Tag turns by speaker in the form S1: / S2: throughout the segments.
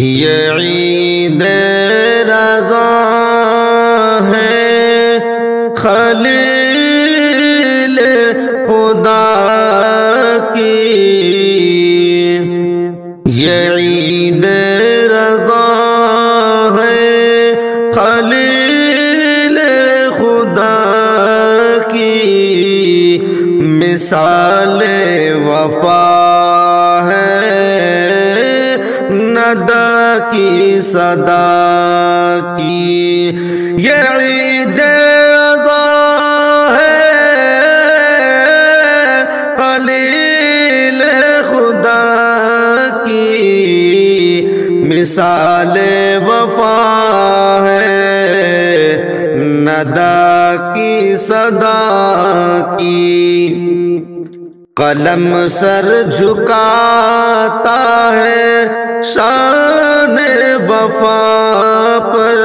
S1: یہ عید رضا ہے خلیل خدا کی، یہ عید رضا ہے خلیل خدا کی، مثال وفا ہے ندا کی صدا کی، یہ عید رضا ہے خلیل خدا کی، مثال وفا ہے ندا کی صدا کی، قلم سر جھکاتا ہے شان وفا پر،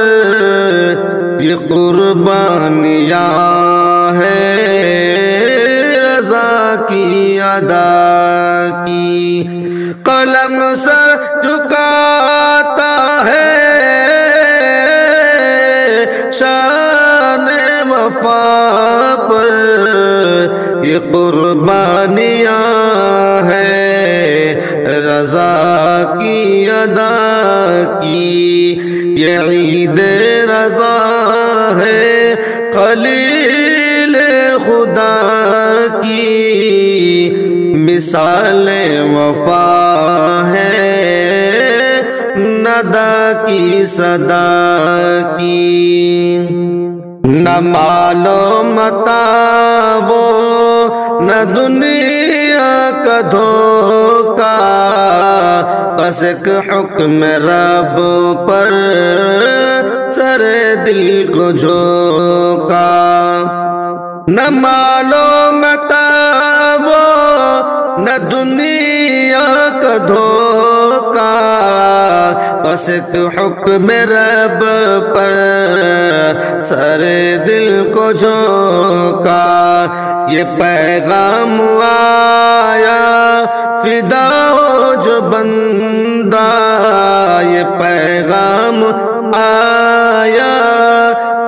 S1: یہ قربانیاں ہے رضا کی ادا کی، قلم سر جھکاتا ہے شان وفا پر، یہ قربانیاں ہے رضا کی ادا کی، یہ عید رضا ہے خلیل خدا کی، مثال وفا ہے ندا کی صدا کی، نہ مال و متاع وہ نہ دنیا کا دھوکا، بس ایک حکم رب پر سر دل کو جھوکا، نہ مال و متاع وہ نہ دنیا کا دھوکا، بس ایک حکم رب پر سر دل کو جھوکا، یہ پیغام آیا فدا ہو جو بندہ، یہ پیغام آیا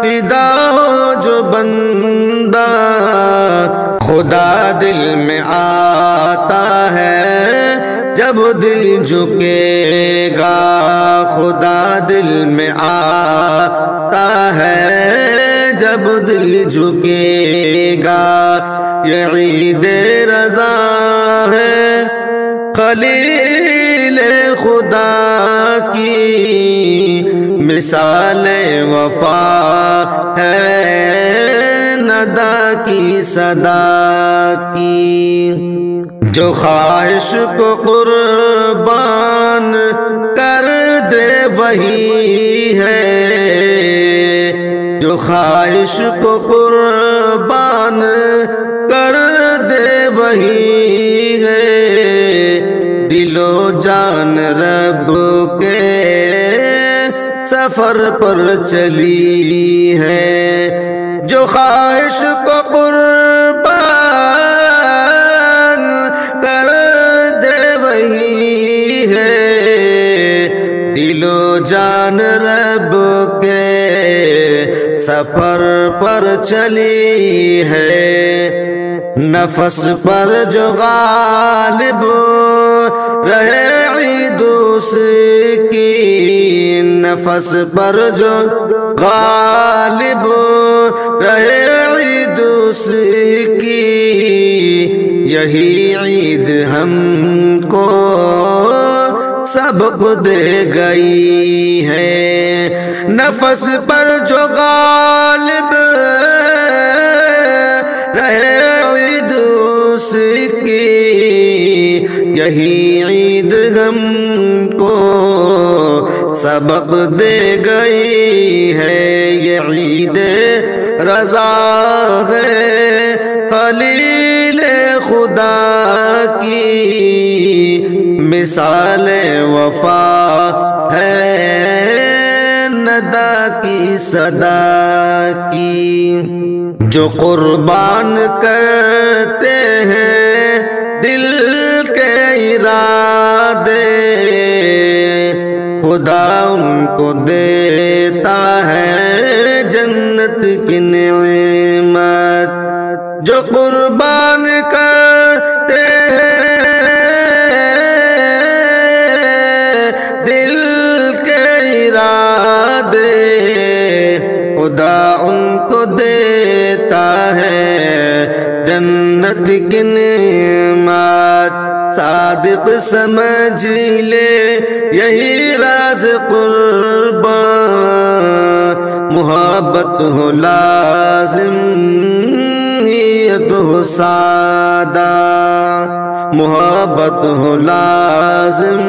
S1: فدا ہو جو بندہ، خدا دل میں آتا ہے جب دل جھکے گا، خدا دل میں آتا ہے جب دل جھکے گا، یہ عید رضا ہے خلیل خدا کی، مثال وفا ہے ندا کی صدا کی، جو خواہش کو قربان کر دے وہی ہے، جو خواہش کو قربان کر دے وہی ہے، دل و جان رب کے سفر پر چلی ہے، جو خواہش کو قربان کر دے وہی ہے، دل و جان رب کے سفر پر چلی ہے، نفس پر جو غالب رہے عید اس کی، نفس پر جو غالب رہے عید اس کی، یہی عید ہم کو سبق دے گئی ہے، نفس پر جو غالب رہے عید اس کی، یہی عید ہم کو سبق دے گئی ہے، یہ عید رضا ہے خلیل خدا کی، مثال وفا ہے ندا کی صدا کی، جو قربان کرتے ہیں دل کے ارادے خدا ان کو دیتا ہے جنت کی نعمت، جو قربان کرتے ہیں دل کے ارادے، خدا ان کو دیتا ہے جنت کی نعمت۔ صادق سمجھ لے یہی راز قربان، محبت ہو لازم نیت ہو سادہ، محبت ہو لازم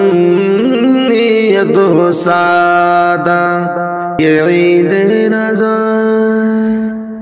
S1: نیت ہو سادہ، یہ عید رضا